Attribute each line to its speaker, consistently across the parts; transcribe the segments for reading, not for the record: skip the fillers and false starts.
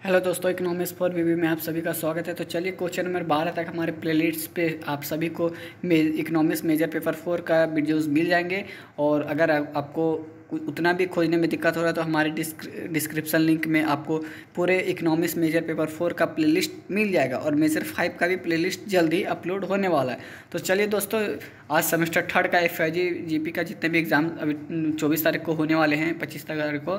Speaker 1: Hello दोस्तों, economics for वीवी में आप सभी का स्वागत है। तो चलिए क्वेश्चन नंबर 12 तक हमारे प्लेलिस्ट पे आप सभी को इकोनॉमिक्स मेजर पेपर 4 का वीडियोस मिल जाएंगे। और अगर आपको उतना भी खोजने में दिक्कत हो रहा है तो हमारे डिस्क्रिप्शन लिंक में आपको पूरे इकोनॉमिक्स मेजर पेपर 4 का प्लेलिस्ट मिल जाएगा और मेजर 5 का भी प्लेलिस्ट जल्द ही अपलोड होने वाला है। तो चलिए दोस्तों, आज सेमेस्टर 3 का FYG GP का जितने भी एग्ज़ाम अभी 24 तारीख को होने वाले हैं, 25 तारीख को,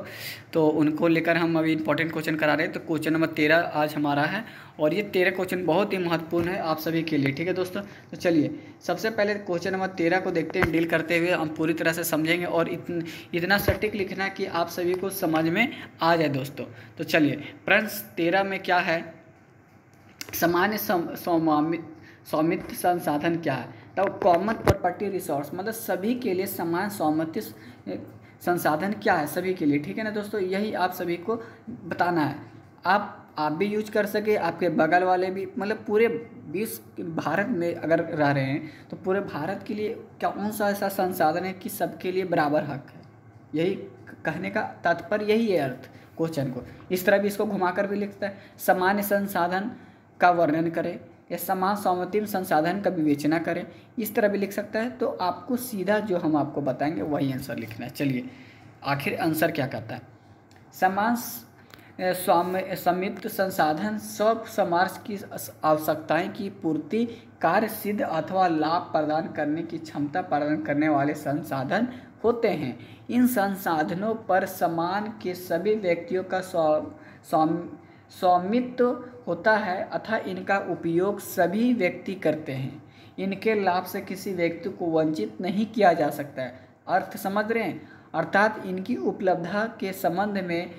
Speaker 1: तो उनको लेकर हम अभी इंपॉर्टेंट क्वेश्चन करा रहे हैं। तो क्वेश्चन नंबर 13 आज हमारा है और ये 13 क्वेश्चन बहुत ही महत्वपूर्ण है आप सभी के लिए। ठीक है दोस्तों, तो चलिए सबसे पहले क्वेश्चन नंबर 13 को देखते हैं। डील करते हुए हम पूरी तरह से समझेंगे और इतना सटीक लिखना कि आप सभी को समझ में आ जाए दोस्तों। तो चलिए प्रश्न 13 में क्या है, सामान्य स्वामित्व संसाधन क्या है। तो कॉमन प्रॉपर्टी रिसोर्स मतलब सभी के लिए समान स्वामित्व संसाधन क्या है सभी के लिए। ठीक है ना दोस्तों, यही आप सभी को बताना है। आप भी यूज कर सके, आपके बगल वाले भी, मतलब पूरे विश्व भारत में अगर रह रहे हैं तो पूरे भारत के लिए कौन सा ऐसा संसाधन है कि सबके लिए बराबर हक है। यही कहने का तात्पर्य यही है अर्थ क्वेश्चन को। इस तरह भी इसको घुमाकर भी लिखता है, सामान्य संसाधन का वर्णन करें या समान स्वामित्व संसाधन का विवेचना करें, इस तरह भी लिख सकता है। तो आपको सीधा जो हम आपको बताएंगे वही आंसर लिखना है। चलिए आखिर आंसर क्या कहता है। समान स्वामित्व संसाधन सब समाज की आवश्यकताएं की पूर्ति, कार्य सिद्ध अथवा लाभ प्रदान करने की क्षमता प्रदान करने वाले संसाधन होते हैं। इन संसाधनों पर समान के सभी व्यक्तियों का स्वामित्व होता है अतः इनका उपयोग सभी व्यक्ति करते हैं। इनके लाभ से किसी व्यक्ति को वंचित नहीं किया जा सकता है। अर्थ समझ रहे हैं, अर्थात इनकी उपलब्धता के संबंध में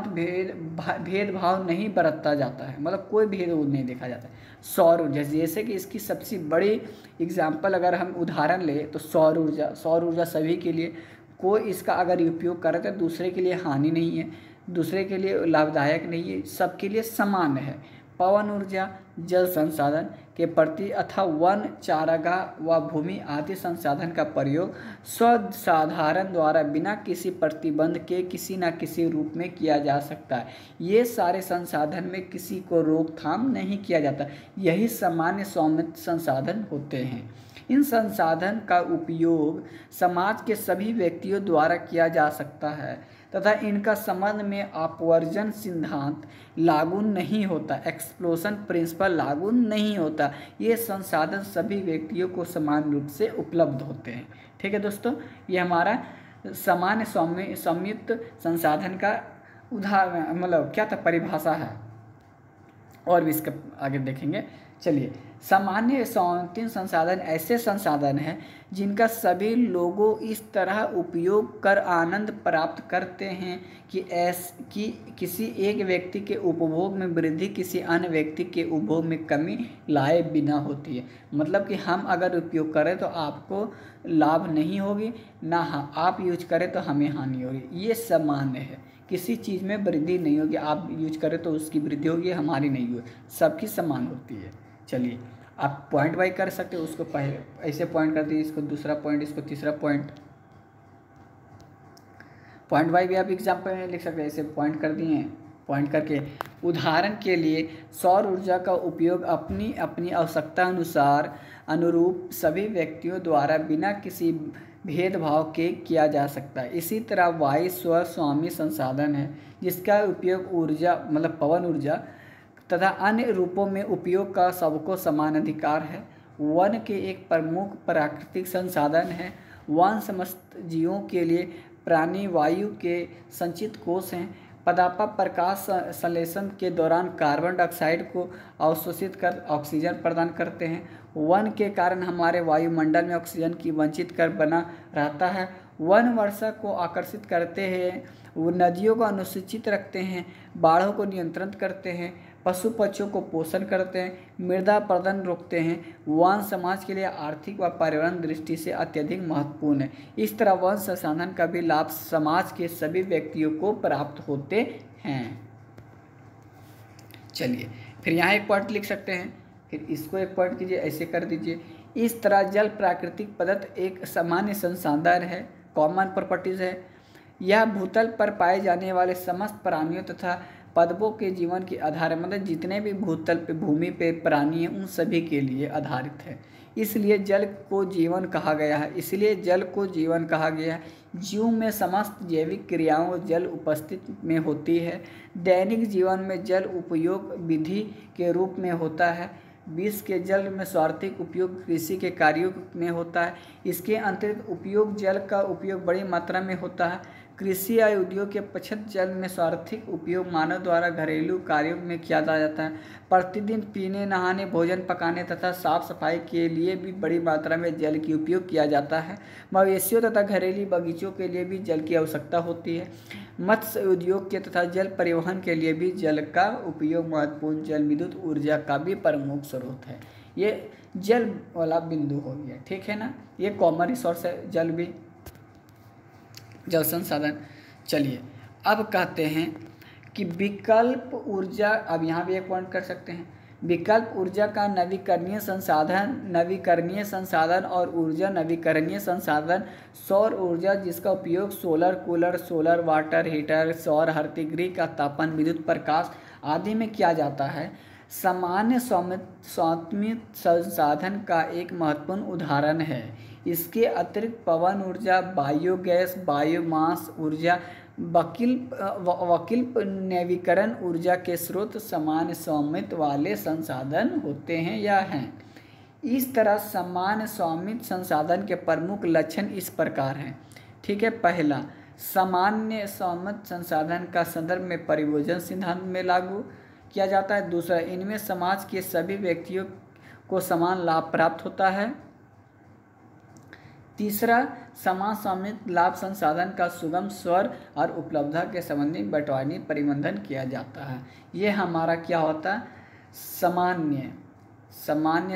Speaker 1: भेदभाव नहीं बरता जाता है, मतलब कोई भेद नहीं देखा जाता है। सौर ऊर्जा, जैसे कि इसकी सबसे बड़ी एग्जाम्पल अगर हम उदाहरण लें तो सौर ऊर्जा सभी के लिए, कोई इसका अगर उपयोग करे तो दूसरे के लिए हानि नहीं है, दूसरे के लिए लाभदायक नहीं है, सबके लिए समान है। पवन ऊर्जा जल संसाधन के प्रति अथवा वन, चारागाह व भूमि आदि संसाधन का प्रयोग स्वसाधारण द्वारा बिना किसी प्रतिबंध के किसी न किसी रूप में किया जा सकता है। ये सारे संसाधन में किसी को रोकथाम नहीं किया जाता, यही सामान्य स्वामित्व संसाधन होते हैं। इन संसाधन का उपयोग समाज के सभी व्यक्तियों द्वारा किया जा सकता है तथा इनका संबंध में अपवर्जन सिद्धांत लागू नहीं होता, एक्सप्लोशन प्रिंसिपल लागू नहीं होता। ये संसाधन सभी व्यक्तियों को समान रूप से उपलब्ध होते हैं। ठीक है दोस्तों, ये हमारा सामान्य स्वामित्व संसाधन का उदाहरण, मतलब क्या था, परिभाषा है। और भी इसका आगे देखेंगे। चलिए, सामान्य स्वामित्व संसाधन ऐसे संसाधन हैं जिनका सभी लोगों इस तरह उपयोग कर आनंद प्राप्त करते हैं कि किसी एक व्यक्ति के उपभोग में वृद्धि किसी अन्य व्यक्ति के उपभोग में कमी लाए बिना होती है। मतलब कि हम अगर उपयोग करें तो आपको लाभ नहीं होगी, ना आप यूज करें तो हमें हानि होगी। ये सामान्य है, किसी चीज़ में वृद्धि नहीं होगी, आप यूज करें तो उसकी वृद्धि होगी, हमारी नहीं होगी, सबकी समान होती है। चलिए, आप पॉइंट वाइज कर सकते हो, उसको पहले ऐसे पॉइंट कर दिए, इसको दूसरा पॉइंट, इसको तीसरा पॉइंट वाइज भी आप एग्जाम्पल में लिख सकते हैं। ऐसे पॉइंट कर दिए, पॉइंट करके उदाहरण के लिए सौर ऊर्जा का उपयोग अपनी अपनी आवश्यकता अनुरूप सभी व्यक्तियों द्वारा बिना किसी भेदभाव के किया जा सकता है। इसी तरह वायु स्वस्वामी संसाधन है जिसका उपयोग ऊर्जा मतलब पवन ऊर्जा तथा अन्य रूपों में उपयोग का सबको समान अधिकार है। वन के एक प्रमुख प्राकृतिक संसाधन है। वन समस्त जीवों के लिए प्राणी वायु के संचित कोष हैं। पदार्थ प्रकाश संश्लेषण के दौरान कार्बन डाइऑक्साइड को अवशोषित कर ऑक्सीजन प्रदान करते हैं। वन के कारण हमारे वायुमंडल में ऑक्सीजन की वंचित कर बना रहता है। वन वर्षा को आकर्षित करते हैं, वो नदियों को अनुसूचित रखते हैं, बाढ़ों को नियंत्रित करते हैं, पशु पक्षियों को पोषण करते हैं, मृदा प्रदूषण रोकते हैं। वन समाज के लिए आर्थिक व पर्यावरण दृष्टि से अत्यधिक महत्वपूर्ण है। इस तरह वन संसाधन का भी लाभ समाज के सभी व्यक्तियों को प्राप्त होते हैं। चलिए, फिर यहाँ एक पॉइंट लिख सकते हैं, फिर इसको एक पॉइंट कीजिए, ऐसे कर दीजिए। इस तरह जल प्राकृतिक पदार्थ एक सामान्य संसाधन है, कॉमन प्रॉपर्टीज है। यह भूतल पर पाए जाने वाले समस्त प्राणियों तथा पदपों के जीवन के आधार है, मतलब जितने भी भूतल पे भूमि पे प्राणी हैं उन सभी के लिए आधारित है। इसलिए जल को जीवन कहा गया है। इसलिए जल को जीवन कहा गया है। जीव में समस्त जैविक क्रियाओं जल उपस्थित में होती है। दैनिक जीवन में जल उपयोग विधि के रूप में होता है। विष के जल में स्वार्थिक उपयोग कृषि के कार्यों में होता है। इसके अतिरिक्त उपयोग जल का उपयोग बड़ी मात्रा में होता है। कृषि या उद्योग के पश्चात जल में स्वार्थिक उपयोग मानव द्वारा घरेलू कार्यों में किया जाता है। प्रतिदिन पीने, नहाने, भोजन पकाने तथा साफ सफाई के लिए भी बड़ी मात्रा में जल की उपयोग किया जाता है। मवेशियों तथा घरेलू बगीचों के लिए भी जल की आवश्यकता होती है। मत्स्य उद्योग के तथा जल परिवहन के लिए भी जल का उपयोग महत्वपूर्ण। जल विद्युत ऊर्जा का भी प्रमुख स्रोत है। ये जल वाला बिंदु हो गया, ठीक है ना। ये कॉमन रिसोर्स है जल भी, जल संसाधन। चलिए अब कहते हैं कि विकल्प ऊर्जा। अब यहाँ भी एक पॉइंट कर सकते हैं, विकल्प ऊर्जा का नवीकरणीय संसाधन और ऊर्जा। नवीकरणीय संसाधन सौर ऊर्जा, जिसका उपयोग solar cooler, solar water heater, सौर हरितगृह का तापन, विद्युत प्रकाश आदि में किया जाता है। सामान्य स्वामित्व संसाधन का एक महत्वपूर्ण उदाहरण है। इसके अतिरिक्त पवन ऊर्जा, बायोगैस, बायोमास ऊर्जा, वैकल्पिक नवीकरण ऊर्जा के स्रोत सामान्य स्वामित्व वाले संसाधन होते हैं या हैं। इस तरह सामान्य स्वामित्व संसाधन के प्रमुख लक्षण इस प्रकार हैं, ठीक है। पहला, सामान्य स्वामित्व संसाधन का संदर्भ में परिवहन सिद्धांत में लागू किया जाता है। दूसरा, इनमें समाज के सभी व्यक्तियों को समान लाभ प्राप्त होता है। तीसरा, समान स्वामित्व लाभ संसाधन का सुगम स्वर और उपलब्धता के संबंधी बंटवारा प्रबंधन किया जाता है। ये हमारा क्या होता है, सामान्य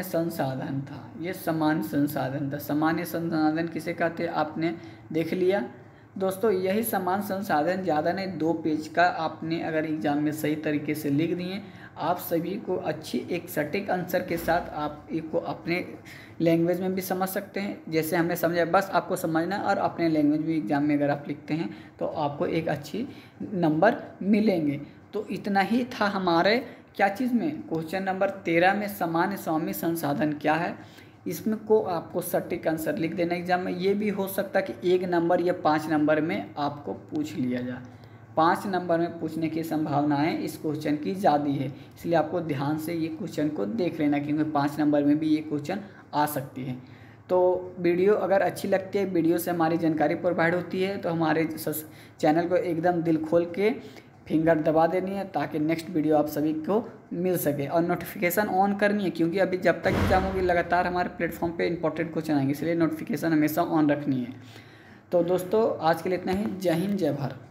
Speaker 1: संसाधन था। ये सामान्य संसाधन था। सामान्य संसाधन किसे कहते हैं आपने देख लिया दोस्तों। यही समान संसाधन, ज़्यादा नहीं, 2 पेज का आपने अगर एग्जाम में सही तरीके से लिख दिए, आप सभी को अच्छी एक सटीक आंसर के साथ आप इसको अपने लैंग्वेज में भी समझ सकते हैं। जैसे हमने समझा, बस आपको समझना और अपने लैंग्वेज में एग्जाम में अगर आप लिखते हैं तो आपको एक अच्छी नंबर मिलेंगे। तो इतना ही था हमारे क्या चीज़ में, क्वेश्चन नंबर 13 में सामान्य स्वामी संसाधन क्या है। इसमें को आपको सटीक आंसर लिख देना एग्जाम में। ये भी हो सकता है कि 1 नंबर या 5 नंबर में आपको पूछ लिया जाए। 5 नंबर में पूछने की संभावनाएं इस क्वेश्चन की ज़्यादा है, इसलिए आपको ध्यान से ये क्वेश्चन को देख लेना, क्योंकि 5 नंबर में भी ये क्वेश्चन आ सकती है। तो वीडियो अगर अच्छी लगती है, वीडियो से हमारी जानकारी प्रोवाइड होती है, तो हमारे चैनल को एकदम दिल खोल के फिंगर दबा देनी है, ताकि नेक्स्ट वीडियो आप सभी को मिल सके। और नोटिफिकेशन ऑन करनी है, क्योंकि अभी जब तक एग्जाम होगी लगातार हमारे प्लेटफॉर्म पे इंपॉर्टेंट क्वेश्चन आएंगे, इसलिए नोटिफिकेशन हमेशा ऑन रखनी है। तो दोस्तों आज के लिए इतना ही। जय हिंद, जय भारत।